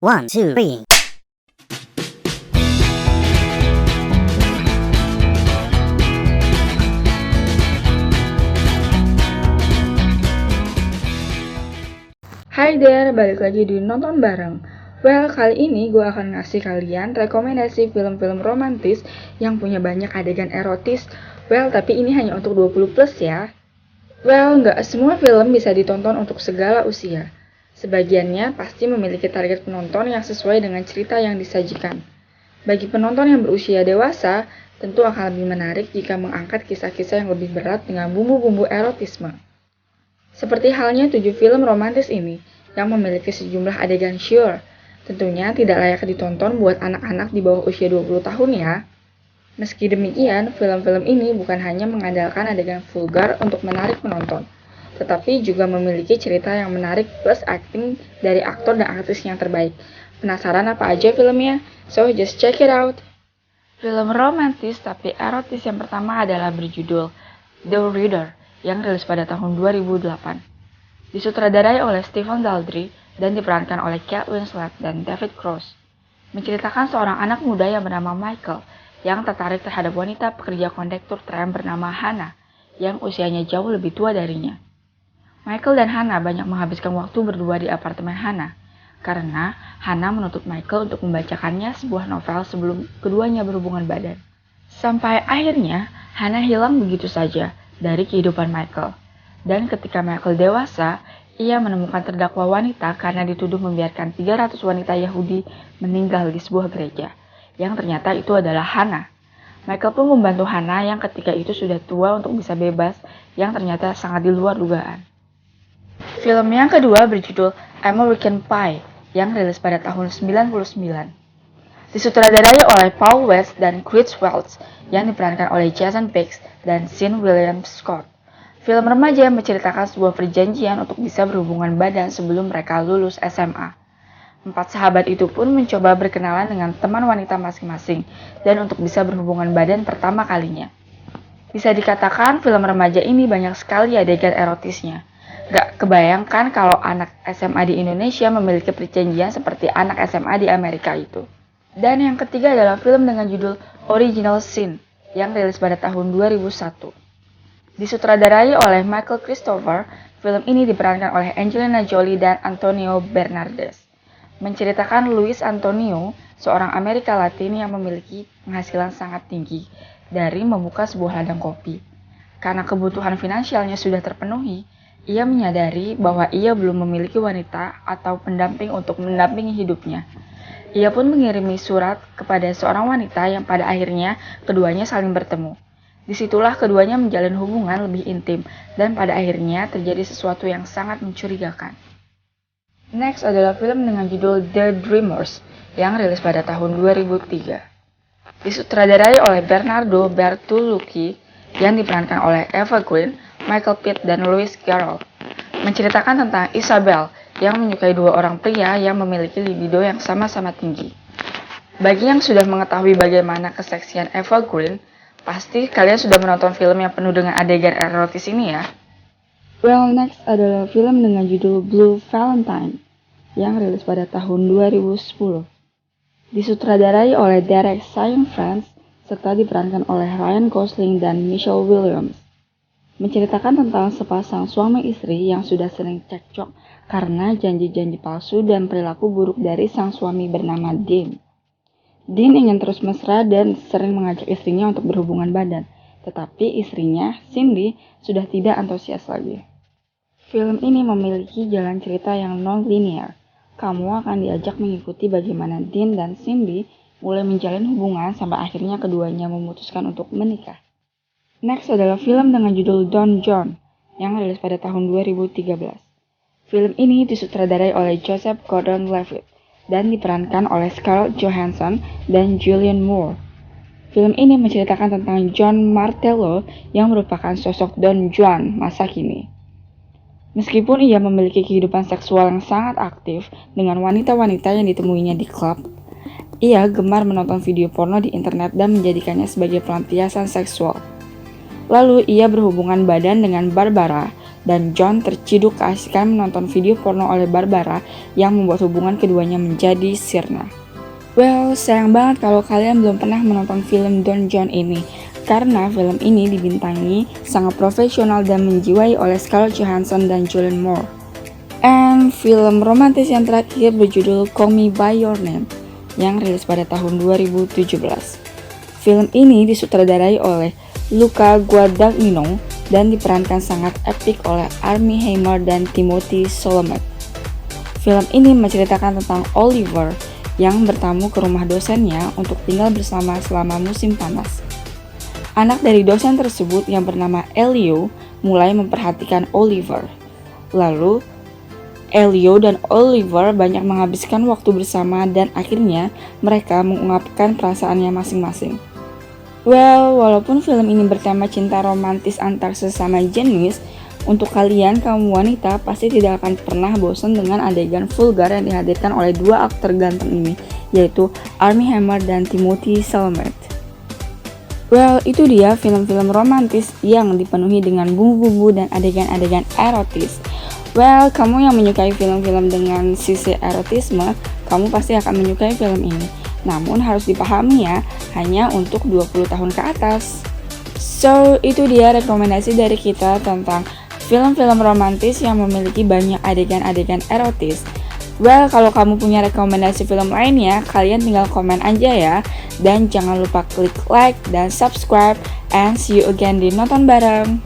One, two, three. Hai there, balik lagi di Nonton Bareng. Well, kali ini gue akan ngasih kalian rekomendasi film-film romantis yang punya banyak adegan erotis. Well, tapi ini hanya untuk 20 plus ya. Well, nggak semua film bisa ditonton untuk segala usia. Sebagiannya pasti memiliki target penonton yang sesuai dengan cerita yang disajikan. Bagi penonton yang berusia dewasa, tentu akan lebih menarik jika mengangkat kisah-kisah yang lebih berat dengan bumbu-bumbu erotisme. Seperti halnya 7 film romantis ini, yang memiliki sejumlah adegan syur. Tentunya tidak layak ditonton buat anak-anak di bawah usia 20 tahun ya. Meski demikian, film-film ini bukan hanya mengandalkan adegan vulgar untuk menarik penonton, tetapi juga memiliki cerita yang menarik plus acting dari aktor dan aktris yang terbaik. Penasaran apa aja filmnya? So, just check it out! Film romantis tapi erotis yang pertama adalah berjudul The Reader, yang rilis pada tahun 2008. Disutradarai oleh Stephen Daldry dan diperankan oleh Kate Winslet dan David Cross. Menceritakan seorang anak muda yang bernama Michael yang tertarik terhadap wanita pekerja kondektur tram bernama Hannah yang usianya jauh lebih tua darinya. Michael dan Hannah banyak menghabiskan waktu berdua di apartemen Hannah karena Hannah menuntut Michael untuk membacakannya sebuah novel sebelum keduanya berhubungan badan. Sampai akhirnya Hannah hilang begitu saja dari kehidupan Michael. Dan ketika Michael dewasa, ia menemukan terdakwa wanita karena dituduh membiarkan 300 wanita Yahudi meninggal di sebuah gereja, yang ternyata itu adalah Hannah. Michael pun membantu Hannah yang ketika itu sudah tua untuk bisa bebas, yang ternyata sangat di luar dugaan. Film yang kedua berjudul American Pie, yang rilis pada tahun 1999. Disutradarai oleh Paul West dan Chris Welch, yang diperankan oleh Jason Biggs dan Sean William Scott. Film remaja yang menceritakan sebuah perjanjian untuk bisa berhubungan badan sebelum mereka lulus SMA. 4 sahabat itu pun mencoba berkenalan dengan teman wanita masing-masing dan untuk bisa berhubungan badan pertama kalinya. Bisa dikatakan film remaja ini banyak sekali adegan erotisnya. Gak kebayangkan kalau anak SMA di Indonesia memiliki perjanjian seperti anak SMA di Amerika itu. Dan yang ketiga adalah film dengan judul Original Sin yang rilis pada tahun 2001. Disutradarai oleh Michael Christopher, film ini diperankan oleh Angelina Jolie dan Antonio Bernardes. Menceritakan Luis Antonio, seorang Amerika Latin yang memiliki penghasilan sangat tinggi dari membuka sebuah ladang kopi. Karena kebutuhan finansialnya sudah terpenuhi, ia menyadari bahwa ia belum memiliki wanita atau pendamping untuk mendampingi hidupnya. Ia pun mengirimi surat kepada seorang wanita yang pada akhirnya keduanya saling bertemu. Disitulah keduanya menjalin hubungan lebih intim dan pada akhirnya terjadi sesuatu yang sangat mencurigakan. Next adalah film dengan judul The Dreamers yang rilis pada tahun 2003. Disutradarai oleh Bernardo Bertolucci yang diperankan oleh Eva Green, Michael Pitt, dan Louis Garrel. Menceritakan tentang Isabel yang menyukai 2 orang pria yang memiliki libido yang sama-sama tinggi. Bagi yang sudah mengetahui bagaimana keseksian Eva Green, pasti kalian sudah menonton film yang penuh dengan adegan erotis ini ya. Well, next adalah film dengan judul Blue Valentine yang rilis pada tahun 2010. Disutradarai oleh Derek Cianfrance serta diperankan oleh Ryan Gosling dan Michelle Williams. Menceritakan tentang sepasang suami istri yang sudah sering cekcok karena janji-janji palsu dan perilaku buruk dari sang suami bernama Dean. Dean ingin terus mesra dan sering mengajak istrinya untuk berhubungan badan, tetapi istrinya, Cindy, sudah tidak antusias lagi. Film ini memiliki jalan cerita yang non-linear. Kamu akan diajak mengikuti bagaimana Dean dan Cindy mulai menjalin hubungan sampai akhirnya keduanya memutuskan untuk menikah. Next adalah film dengan judul Don John, yang rilis pada tahun 2013. Film ini disutradarai oleh Joseph Gordon-Levitt dan diperankan oleh Scarlett Johansson dan Julianne Moore. Film ini menceritakan tentang John Martello yang merupakan sosok Don Juan masa kini. Meskipun ia memiliki kehidupan seksual yang sangat aktif dengan wanita-wanita yang ditemuinya di klub, ia gemar menonton video porno di internet dan menjadikannya sebagai pelampiasan seksual. Lalu ia berhubungan badan dengan Barbara, dan John terciduk keasikan menonton video porno oleh Barbara yang membuat hubungan keduanya menjadi sirna. Well, sayang banget kalau kalian belum pernah menonton film Don John ini, karena film ini dibintangi sangat profesional dan menjiwai oleh Scarlett Johansson dan Julianne Moore. And film romantis yang terakhir berjudul Call Me By Your Name yang rilis pada tahun 2017. Film ini disutradarai oleh Luca Guadagnino dan diperankan sangat epik oleh Armie Hammer dan Timothy Chalamet. Film ini menceritakan tentang Oliver yang bertamu ke rumah dosennya untuk tinggal bersama selama musim panas. Anak dari dosen tersebut yang bernama Elio mulai memperhatikan Oliver. Lalu, Elio dan Oliver banyak menghabiskan waktu bersama dan akhirnya mereka mengungkapkan perasaannya masing-masing. Well, walaupun film ini bertema cinta romantis antar sesama jenis, untuk kalian kaum wanita pasti tidak akan pernah bosan dengan adegan vulgar yang dihadirkan oleh dua aktor ganteng ini, yaitu Armie Hammer dan Timothy Chalamet. Well, itu dia film-film romantis yang dipenuhi dengan bumbu-bumbu dan adegan-adegan erotis. Well, kamu yang menyukai film-film dengan sisi erotisme, kamu pasti akan menyukai film ini. Namun harus dipahami ya, hanya untuk 20 tahun ke atas. So, itu dia rekomendasi dari kita tentang film-film romantis yang memiliki banyak adegan-adegan erotis. Well, kalau kamu punya rekomendasi film lainnya, kalian tinggal komen aja ya. Dan jangan lupa klik like dan subscribe, and see you again di Nonton Bareng.